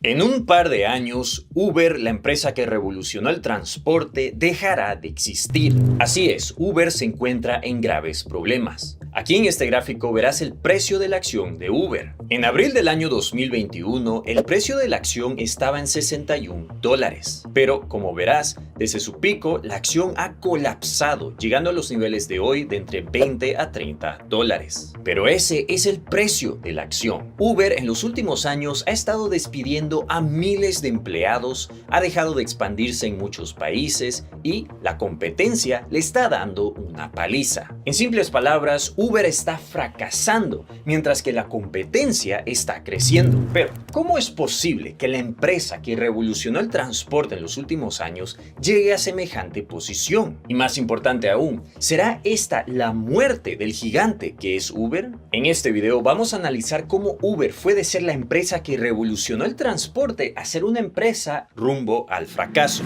En un par de años, Uber, la empresa que revolucionó el transporte, dejará de existir. Así es, Uber se encuentra en graves problemas. Aquí en este gráfico verás el precio de la acción de Uber. En abril del año 2021, el precio de la acción estaba en $61. Pero, como verás, desde su pico, la acción ha colapsado, llegando a los niveles de hoy de entre 20 a $30. Pero ese es el precio de la acción. Uber en los últimos años ha estado despidiendo a miles de empleados, ha dejado de expandirse en muchos países y la competencia le está dando una paliza. En simples palabras, Uber está fracasando, mientras que la competencia está creciendo. Pero, ¿cómo es posible que la empresa que revolucionó el transporte en los últimos años llegue a semejante posición? Y más importante aún, ¿será esta la muerte del gigante que es Uber? En este video vamos a analizar cómo Uber fue de ser la empresa que revolucionó el transporte a ser una empresa rumbo al fracaso.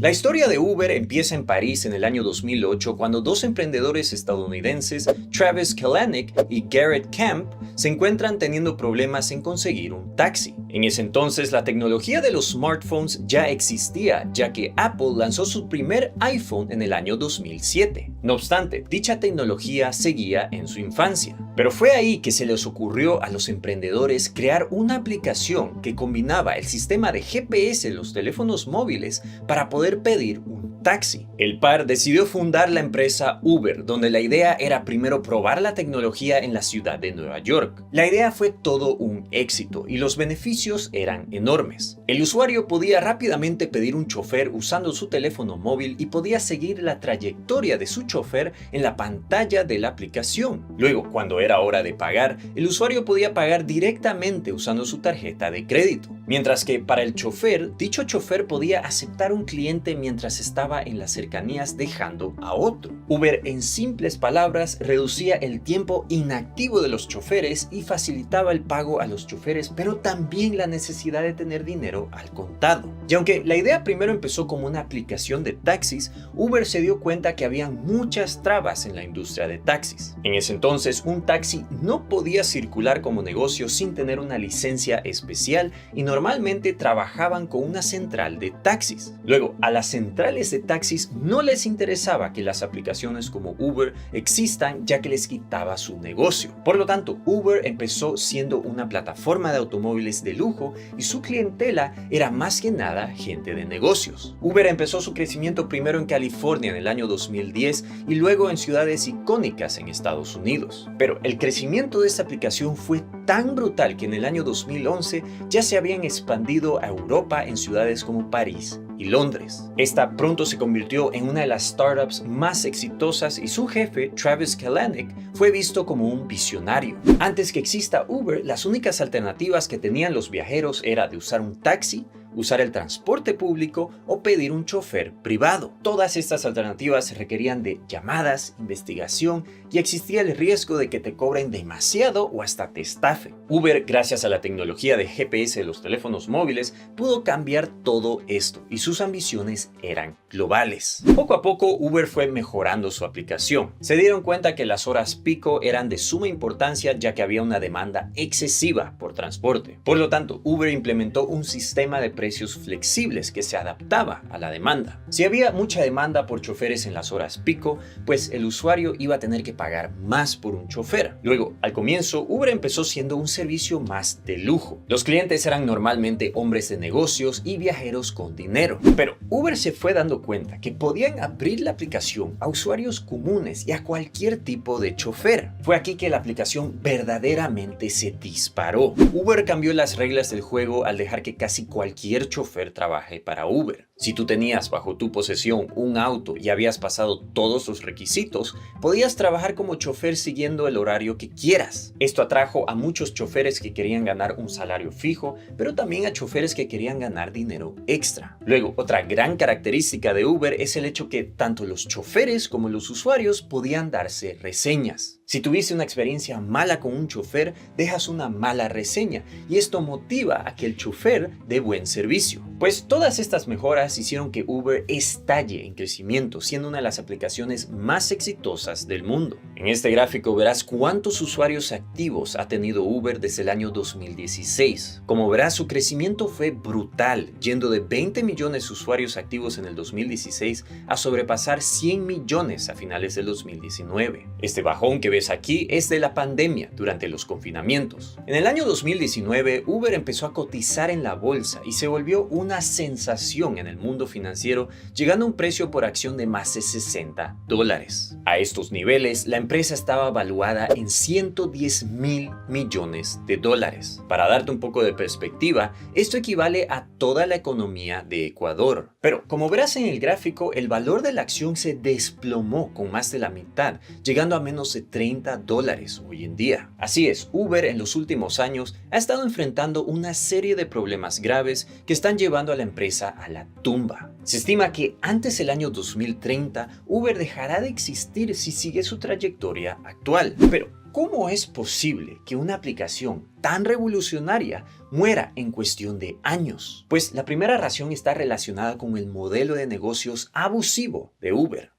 La historia de Uber empieza en París en el año 2008 cuando dos emprendedores estadounidenses, Travis Kalanick y Garrett Camp, se encuentran teniendo problemas en conseguir un taxi. En ese entonces la tecnología de los smartphones ya existía, ya que Apple lanzó su primer iPhone en el año 2007. No obstante, dicha tecnología seguía en su infancia. Pero fue ahí que se les ocurrió a los emprendedores crear una aplicación que combinaba el sistema de GPS de los teléfonos móviles para poder pedir un taxi. El par decidió fundar la empresa Uber, donde la idea era primero probar la tecnología en la ciudad de Nueva York. La idea fue todo un éxito y los beneficios eran enormes. El usuario podía rápidamente pedir un chofer usando su teléfono móvil y podía seguir la trayectoria de su chofer en la pantalla de la aplicación. Luego, cuando era hora de pagar, el usuario podía pagar directamente usando su tarjeta de crédito. Mientras que para el chofer, dicho chofer podía aceptar un cliente mientras estaba en las cercanías dejando a otro. Uber, en simples palabras, reducía el tiempo inactivo de los choferes y facilitaba el pago a los choferes, pero también la necesidad de tener dinero al contado. Y aunque la idea primero empezó como una aplicación de taxis, Uber se dio cuenta que había muchas trabas en la industria de taxis. En ese entonces, un taxi no podía circular como negocio sin tener una licencia especial y normalmente trabajaban con una central de taxis. Luego, a las centrales de taxis no les interesaba que las aplicaciones como Uber existan, ya que les quitaba su negocio. Por lo tanto, Uber empezó siendo una plataforma de automóviles de lujo y su clientela era más que nada gente de negocios. Uber empezó su crecimiento primero en California en el año 2010 y luego en ciudades icónicas en Estados Unidos. Pero el crecimiento de esta aplicación fue tan brutal que en el año 2011 ya se habían expandido a Europa en ciudades como París y Londres. Esta pronto se convirtió en una de las startups más exitosas y su jefe, Travis Kalanick, fue visto como un visionario. Antes que exista Uber, las únicas alternativas que tenían los viajeros era de usar un taxi, usar el transporte público o pedir un chofer privado. Todas estas alternativas requerían de llamadas, investigación y existía el riesgo de que te cobren demasiado o hasta te estafen. Uber, gracias a la tecnología de GPS de los teléfonos móviles, pudo cambiar todo esto y sus ambiciones eran globales. Poco a poco, Uber fue mejorando su aplicación. Se dieron cuenta que las horas pico eran de suma importancia ya que había una demanda excesiva por transporte. Por lo tanto, Uber implementó un sistema de precios flexibles que se adaptaba a la demanda. Si había mucha demanda por choferes en las horas pico, pues el usuario iba a tener que pagar más por un chofer. Luego, al comienzo, Uber empezó siendo un servicio más de lujo. Los clientes eran normalmente hombres de negocios y viajeros con dinero. Pero Uber se fue dando cuenta que podían abrir la aplicación a usuarios comunes y a cualquier tipo de chofer. Fue aquí que la aplicación verdaderamente se disparó. Uber cambió las reglas del juego al dejar que casi cualquier chofer trabaje para Uber. Si tú tenías bajo tu posesión un auto y habías pasado todos los requisitos, podías trabajar como chofer siguiendo el horario que quieras. Esto atrajo a muchos choferes que querían ganar un salario fijo, pero también a choferes que querían ganar dinero extra. Luego, otra gran característica de Uber es el hecho que tanto los choferes como los usuarios podían darse reseñas. Si tuviste una experiencia mala con un chofer, dejas una mala reseña y esto motiva a que el chofer dé buen servicio. Pues todas estas mejoras hicieron que Uber estalle en crecimiento, siendo una de las aplicaciones más exitosas del mundo. En este gráfico verás cuántos usuarios activos ha tenido Uber desde el año 2016. Como verás, su crecimiento fue brutal, yendo de 20 millones de usuarios activos en el 2016 a sobrepasar 100 millones a finales del 2019. Este bajón que ves aquí es de la pandemia durante los confinamientos. En el año 2019, Uber empezó a cotizar en la bolsa y se volvió una sensación en el mundo financiero, llegando a un precio por acción de más de $60. A estos niveles, la empresa estaba valuada en 110,000 millones de dólares. Para darte un poco de perspectiva, esto equivale a toda la economía de Ecuador. Pero como verás en el gráfico, el valor de la acción se desplomó con más de la mitad, llegando a menos de $30 hoy en día. Así es, Uber en los últimos años ha estado enfrentando una serie de problemas graves que están llevando a la empresa a la tumba. Se estima que antes del año 2030, Uber dejará de existir si sigue su trayectoria actual. Pero, ¿cómo es posible que una aplicación tan revolucionaria muera en cuestión de años? Pues la primera razón está relacionada con el modelo de negocios abusivo de Uber.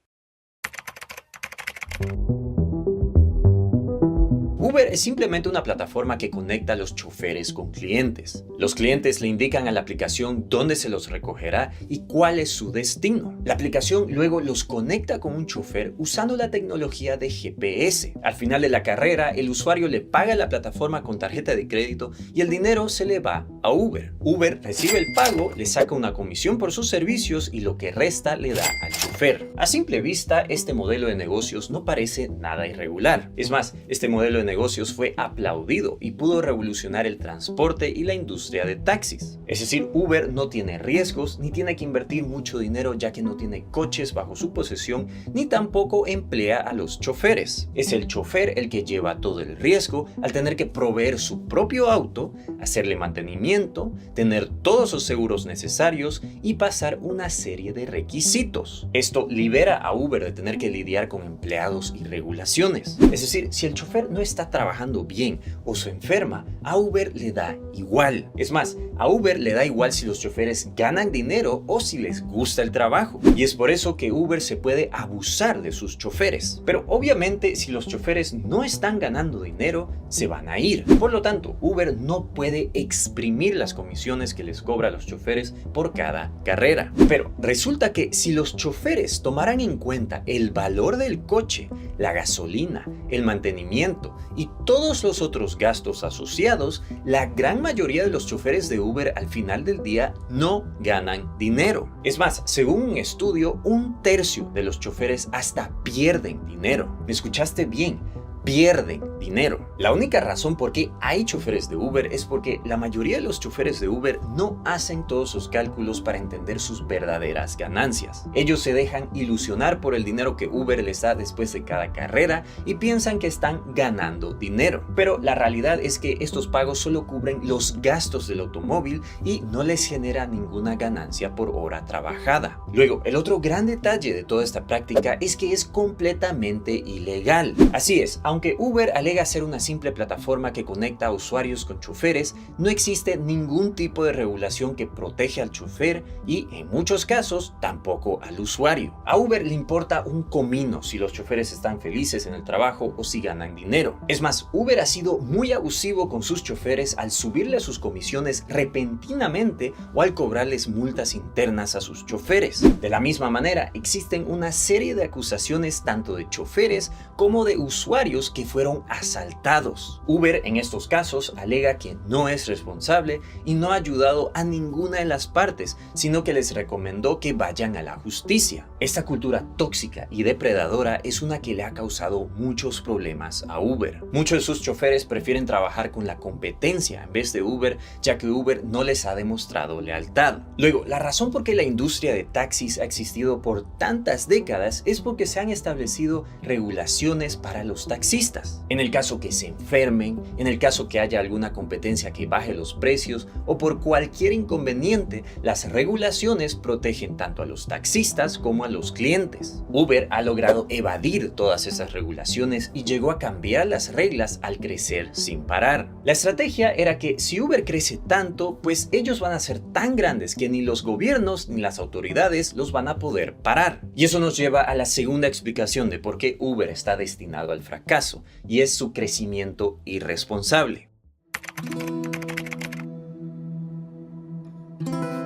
Uber es simplemente una plataforma que conecta a los choferes con clientes. Los clientes le indican a la aplicación dónde se los recogerá y cuál es su destino. La aplicación luego los conecta con un chofer usando la tecnología de GPS. Al final de la carrera, el usuario le paga a la plataforma con tarjeta de crédito y el dinero se le va a Uber. Uber recibe el pago, le saca una comisión por sus servicios y lo que resta le da al chofer. A simple vista, este modelo de negocios no parece nada irregular. Es más, este modelo de negocios fue aplaudido y pudo revolucionar el transporte y la industria de taxis. Es decir, Uber no tiene riesgos ni tiene que invertir mucho dinero, ya que no tiene coches bajo su posesión ni tampoco emplea a los choferes. Es el chofer el que lleva todo el riesgo al tener que proveer su propio auto, hacerle mantenimiento, tener todos los seguros necesarios y pasar una serie de requisitos. Esto libera a Uber de tener que lidiar con empleados y regulaciones. Es decir, si el chofer no está trabajando bien o se enferma, a Uber le da igual. Es más, a Uber le da igual si los choferes ganan dinero o si les gusta el trabajo. Y es por eso que Uber se puede abusar de sus choferes. Pero obviamente, si los choferes no están ganando dinero, se van a ir. Por lo tanto, Uber no puede exprimir las comisiones que les cobra a los choferes por cada carrera. Pero resulta que si los choferes tomaran en cuenta el valor del coche, la gasolina, el mantenimiento y todos los otros gastos asociados, la gran mayoría de los choferes de Uber al final del día no ganan dinero. Es más, según un estudio, 1/3 de los choferes hasta pierden dinero. ¿Me escuchaste bien? Pierden dinero. La única razón por qué hay choferes de Uber es porque la mayoría de los choferes de Uber no hacen todos sus cálculos para entender sus verdaderas ganancias. Ellos se dejan ilusionar por el dinero que Uber les da después de cada carrera y piensan que están ganando dinero. Pero la realidad es que estos pagos solo cubren los gastos del automóvil y no les genera ninguna ganancia por hora trabajada. Luego, el otro gran detalle de toda esta práctica es que es completamente ilegal. Así es, aunque Uber alega ser una simple plataforma que conecta a usuarios con choferes, no existe ningún tipo de regulación que protege al chofer y, en muchos casos, tampoco al usuario. A Uber le importa un comino si los choferes están felices en el trabajo o si ganan dinero. Es más, Uber ha sido muy abusivo con sus choferes al subirle sus comisiones repentinamente o al cobrarles multas internas a sus choferes. De la misma manera, existen una serie de acusaciones tanto de choferes como de usuarios que fueron asaltados. Uber en estos casos alega que no es responsable y no ha ayudado a ninguna de las partes, sino que les recomendó que vayan a la justicia. Esta cultura tóxica y depredadora es una que le ha causado muchos problemas a Uber. Muchos de sus choferes prefieren trabajar con la competencia en vez de Uber, ya que Uber no les ha demostrado lealtad. Luego, la razón por qué la industria de taxis ha existido por tantas décadas es porque se han establecido regulaciones para los taxistas taxistas. En el caso que se enfermen, en el caso que haya alguna competencia que baje los precios o por cualquier inconveniente, las regulaciones protegen tanto a los taxistas como a los clientes. Uber ha logrado evadir todas esas regulaciones y llegó a cambiar las reglas al crecer sin parar. La estrategia era que si Uber crece tanto, pues ellos van a ser tan grandes que ni los gobiernos ni las autoridades los van a poder parar. Y eso nos lleva a la segunda explicación de por qué Uber está destinado al fracaso, y es su crecimiento irresponsable.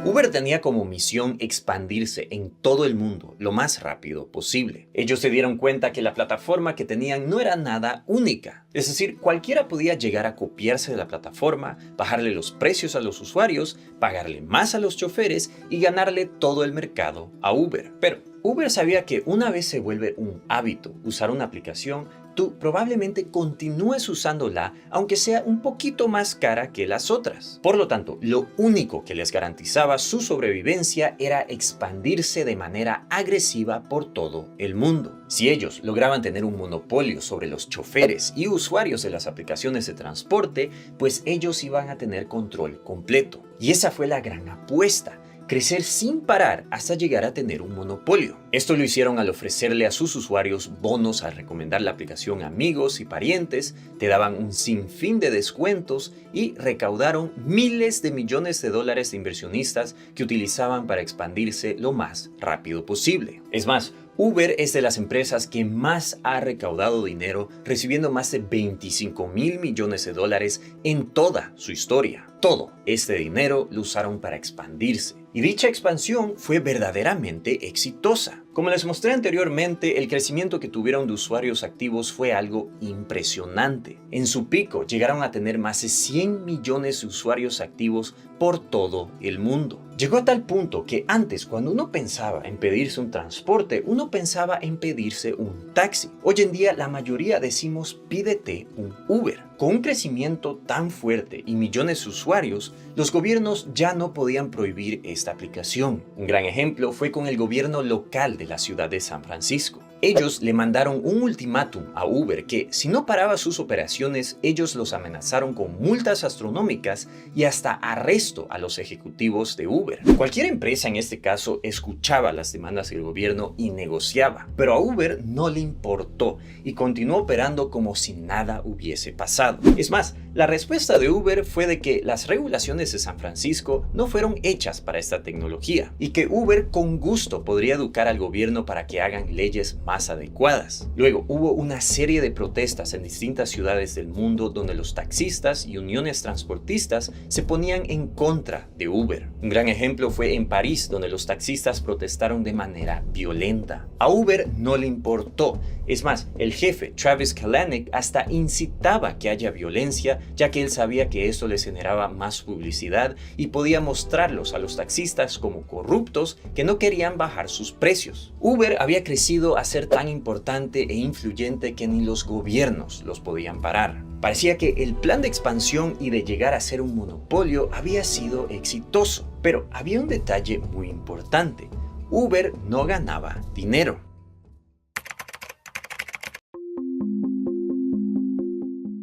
Uber tenía como misión expandirse en todo el mundo lo más rápido posible. Ellos se dieron cuenta que la plataforma que tenían no era nada única. Es decir, cualquiera podía llegar a copiarse de la plataforma, bajarle los precios a los usuarios, pagarle más a los choferes y ganarle todo el mercado a Uber. Pero Uber sabía que una vez se vuelve un hábito usar una aplicación, tú probablemente continúes usándola aunque sea un poquito más cara que las otras. Por lo tanto, lo único que les garantizaba su sobrevivencia era expandirse de manera agresiva por todo el mundo. Si ellos lograban tener un monopolio sobre los choferes y usuarios de las aplicaciones de transporte, pues ellos iban a tener control completo. Y esa fue la gran apuesta. Crecer sin parar hasta llegar a tener un monopolio. Esto lo hicieron al ofrecerle a sus usuarios bonos al recomendar la aplicación a amigos y parientes, te daban un sinfín de descuentos y recaudaron miles de millones de dólares de inversionistas que utilizaban para expandirse lo más rápido posible. Es más, Uber es de las empresas que más ha recaudado dinero, recibiendo más de 25.000 millones de dólares en toda su historia. Todo este dinero lo usaron para expandirse. Y dicha expansión fue verdaderamente exitosa. Como les mostré anteriormente, el crecimiento que tuvieron de usuarios activos fue algo impresionante. En su pico llegaron a tener más de 100 millones de usuarios activos por todo el mundo. Llegó a tal punto que antes, cuando uno pensaba en pedirse un transporte, uno pensaba en pedirse un taxi. Hoy en día la mayoría decimos pídete un Uber. Con un crecimiento tan fuerte y millones de usuarios, los gobiernos ya no podían prohibir esta aplicación. Un gran ejemplo fue con el gobierno local de la ciudad de San Francisco. Ellos le mandaron un ultimátum a Uber que si no paraba sus operaciones, ellos los amenazaron con multas astronómicas y hasta arresto a los ejecutivos de Uber. Cualquier empresa en este caso escuchaba las demandas del gobierno y negociaba, pero a Uber no le importó y continuó operando como si nada hubiese pasado. Es más, la respuesta de Uber fue de que las regulaciones de San Francisco no fueron hechas para esta tecnología y que Uber con gusto podría educar al gobierno para que hagan leyes más adecuadas. Luego hubo una serie de protestas en distintas ciudades del mundo donde los taxistas y uniones transportistas se ponían en contra de Uber. Un gran ejemplo fue en París, donde los taxistas protestaron de manera violenta. A Uber no le importó. Es más, el jefe Travis Kalanick hasta incitaba que haya violencia, ya que él sabía que esto les generaba más publicidad y podía mostrarlos a los taxistas como corruptos que no querían bajar sus precios. Uber había crecido a ser tan importante e influyente que ni los gobiernos los podían parar. Parecía que el plan de expansión y de llegar a ser un monopolio había sido exitoso, pero había un detalle muy importante. Uber no ganaba dinero.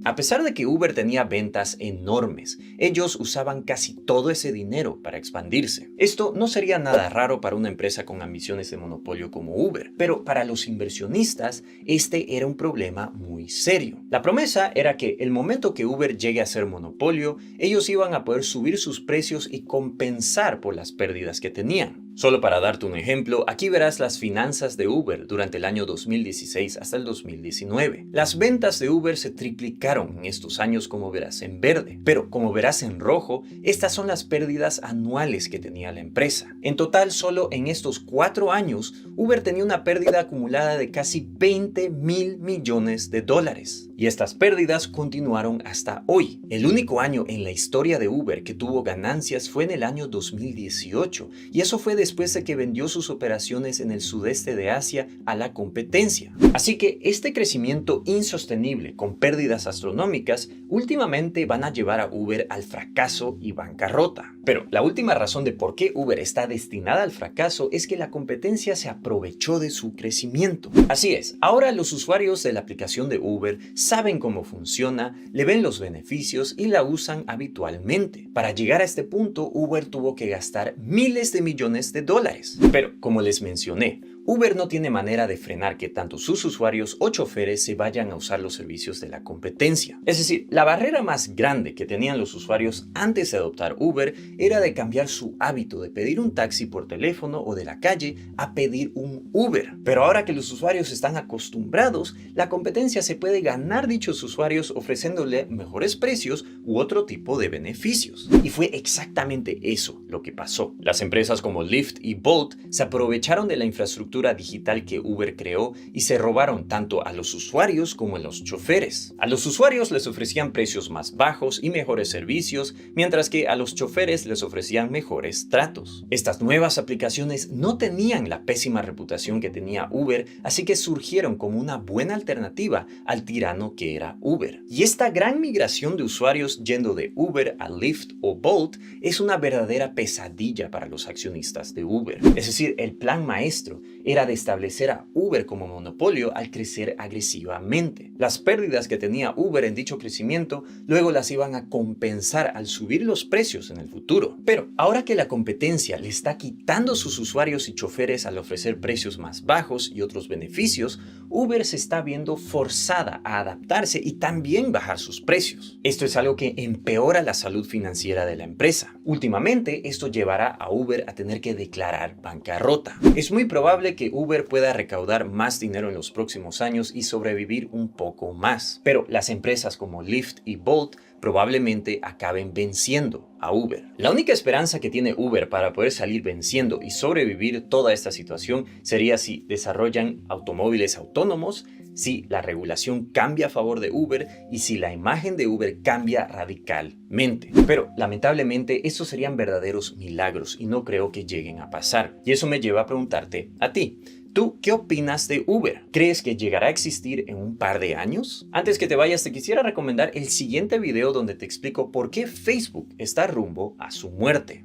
A pesar de que Uber tenía ventas enormes, ellos usaban casi todo ese dinero para expandirse. Esto no sería nada raro para una empresa con ambiciones de monopolio como Uber, pero para los inversionistas este era un problema muy serio. La promesa era que el momento que Uber llegue a ser monopolio, ellos iban a poder subir sus precios y compensar por las pérdidas que tenían. Solo para darte un ejemplo, aquí verás las finanzas de Uber durante el año 2016 hasta el 2019. Las ventas de Uber se triplicaron en estos años, como verás en verde, pero como verás en rojo, estas son las pérdidas anuales que tenía la empresa. En total, solo en estos 4 años, Uber tenía una pérdida acumulada de casi 20.000 millones de dólares. Y estas pérdidas continuaron hasta hoy. El único año en la historia de Uber que tuvo ganancias fue en el año 2018, y eso fue después de que vendió sus operaciones en el sudeste de Asia a la competencia. Así que este crecimiento insostenible con pérdidas astronómicas astronómicas, últimamente van a llevar a Uber al fracaso y bancarrota. Pero la última razón de por qué Uber está destinada al fracaso es que la competencia se aprovechó de su crecimiento. Así es, ahora los usuarios de la aplicación de Uber saben cómo funciona, le ven los beneficios y la usan habitualmente. Para llegar a este punto, Uber tuvo que gastar miles de millones de dólares. Pero, como les mencioné, Uber no tiene manera de frenar que tanto sus usuarios o choferes se vayan a usar los servicios de la competencia. Es decir, la barrera más grande que tenían los usuarios antes de adoptar Uber era de cambiar su hábito de pedir un taxi por teléfono o de la calle a pedir un Uber. Pero ahora que los usuarios están acostumbrados, la competencia se puede ganar dichos usuarios ofreciéndole mejores precios u otro tipo de beneficios. Y fue exactamente eso lo que pasó. Las empresas como Lyft y Bolt se aprovecharon de la infraestructura digital que Uber creó y se robaron tanto a los usuarios como a los choferes. A los usuarios les ofrecían precios más bajos y mejores servicios, mientras que a los choferes les ofrecían mejores tratos. Estas nuevas aplicaciones no tenían la pésima reputación que tenía Uber, así que surgieron como una buena alternativa al tirano que era Uber. Y esta gran migración de usuarios yendo de Uber a Lyft o Bolt es una verdadera pesadilla para los accionistas de Uber. Es decir, el plan maestro era de establecer a Uber como monopolio al crecer agresivamente. Las pérdidas que tenía Uber en dicho crecimiento luego las iban a compensar al subir los precios en el futuro. Pero ahora que la competencia le está quitando sus usuarios y choferes al ofrecer precios más bajos y otros beneficios, Uber se está viendo forzada a adaptarse y también bajar sus precios. Esto es algo que empeora la salud financiera de la empresa. Últimamente, esto llevará a Uber a tener que declarar bancarrota. Es muy probable que Uber pueda recaudar más dinero en los próximos años y sobrevivir un poco más. Pero las empresas como Lyft y Bolt probablemente acaben venciendo a Uber. La única esperanza que tiene Uber para poder salir venciendo y sobrevivir toda esta situación sería si desarrollan automóviles autónomos, si la regulación cambia a favor de Uber y si la imagen de Uber cambia radicalmente. Pero lamentablemente estos serían verdaderos milagros y no creo que lleguen a pasar. Y eso me lleva a preguntarte a ti. ¿Tú qué opinas de Uber? ¿Crees que llegará a existir en un par de años? Antes que te vayas, te quisiera recomendar el siguiente video donde te explico por qué Facebook está rumbo a su muerte.